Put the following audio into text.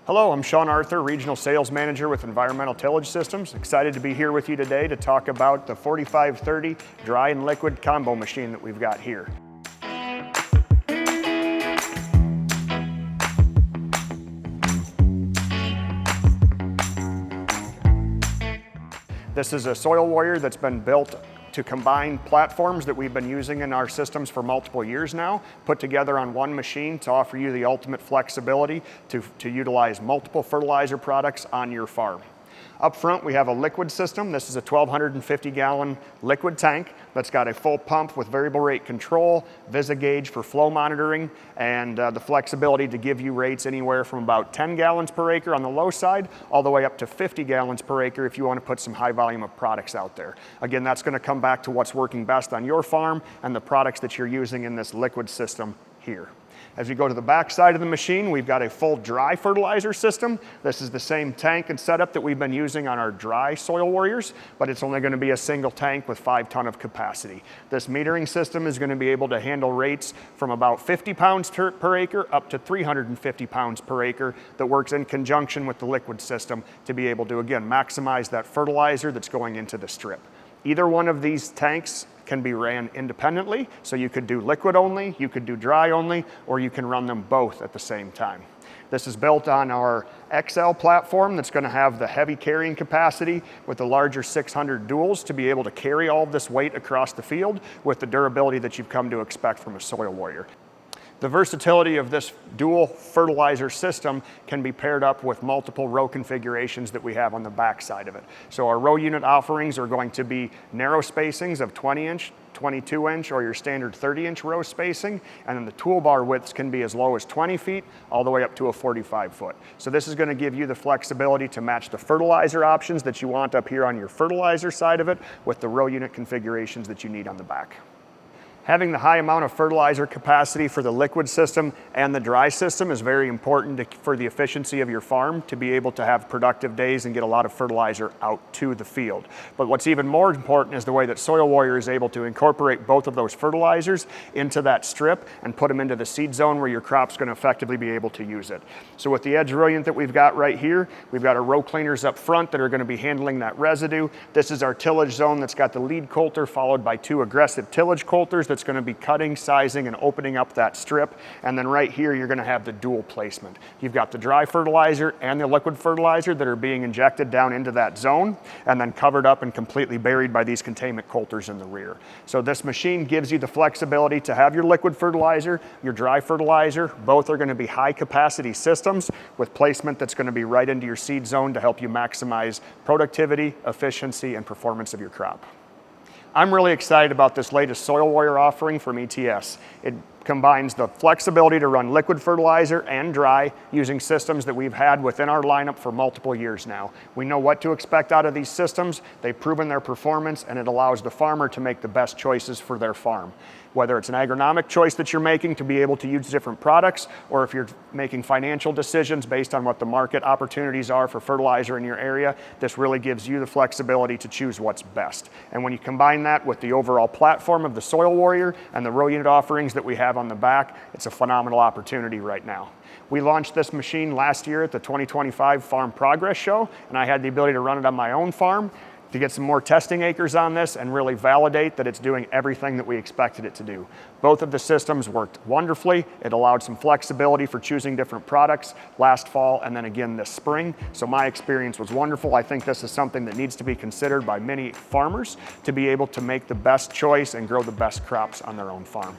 Hello, I'm Sean Arthur, Regional Sales Manager with Environmental Tillage Systems. Excited to be here with you today to talk about the 4530 dry and liquid combo machine that we've got here. This is a SoilWarrior that's been built to combine platforms that we've been using in our systems for multiple years now, put together on one machine to offer you the ultimate flexibility to utilize multiple fertilizer products on your farm. Up front, we have a liquid system. This is a 1,250-gallon liquid tank that's got a full pump with variable rate control, VisiGauge for flow monitoring, and the flexibility to give you rates anywhere from about 10 gallons per acre on the low side, all the way up to 50 gallons per acre if you want to put some high volume of products out there. Again, that's going to come back to what's working best on your farm and the products that you're using in this liquid system here. As we go to the back side of the machine, we've got a full dry fertilizer system. This is the same tank and setup that we've been using on our dry SoilWarriors, but it's only going to be a single tank with 5 ton of capacity. This metering system is going to be able to handle rates from about 50 pounds per acre up to 350 pounds per acre that works in conjunction with the liquid system to be able to, again, maximize that fertilizer that's going into the strip. Either one of these tanks can be ran independently, so you could do liquid only, you could do dry only, or you can run them both at the same time. This is built on our XL platform that's going to have the heavy carrying capacity with the larger 600 duals to be able to carry all of this weight across the field with the durability that you've come to expect from a SoilWarrior. The versatility of this dual fertilizer system can be paired up with multiple row configurations that we have on the back side of it. So our row unit offerings are going to be narrow spacings of 20-inch, 22-inch, or your standard 30-inch row spacing, and then the toolbar widths can be as low as 20 feet all the way up to a 45-foot. So this is going to give you the flexibility to match the fertilizer options that you want up here on your fertilizer side of it with the row unit configurations that you need on the back. Having the high amount of fertilizer capacity for the liquid system and the dry system is very important for the efficiency of your farm to be able to have productive days and get a lot of fertilizer out to the field. But what's even more important is the way that SoilWarrior is able to incorporate both of those fertilizers into that strip and put them into the seed zone where your crop's going to effectively be able to use it. So with the Edge Brilliant that we've got right here, we've got our row cleaners up front that are going to be handling that residue. This is our tillage zone that's got the lead coulter followed by 2 aggressive tillage coulters that's going to be cutting, sizing, and opening up that strip. And then right here, you're going to have the dual placement. You've got the dry fertilizer and the liquid fertilizer that are being injected down into that zone and then covered up and completely buried by these containment coulters in the rear. So this machine gives you the flexibility to have your liquid fertilizer, your dry fertilizer. Both are going to be high capacity systems with placement that's going to be right into your seed zone to help you maximize productivity, efficiency, and performance of your crop. I'm really excited about this latest SoilWarrior offering from ETS. It combines the flexibility to run liquid fertilizer and dry using systems that we've had within our lineup for multiple years now. We know what to expect out of these systems. They've proven their performance, and it allows the farmer to make the best choices for their farm. Whether it's an agronomic choice that you're making to be able to use different products, or if you're making financial decisions based on what the market opportunities are for fertilizer in your area, this really gives you the flexibility to choose what's best. And when you combine that with the overall platform of the SoilWarrior and the row unit offerings that we have on the back, it's a phenomenal opportunity right now. We launched this machine last year at the 2025 Farm Progress Show, and I had the ability to run it on my own farm to get some more testing acres on this and really validate that it's doing everything that we expected it to do. Both of the systems worked wonderfully. It allowed some flexibility for choosing different products last fall and then again this spring. So my experience was wonderful. I think this is something that needs to be considered by many farmers to be able to make the best choice and grow the best crops on their own farm.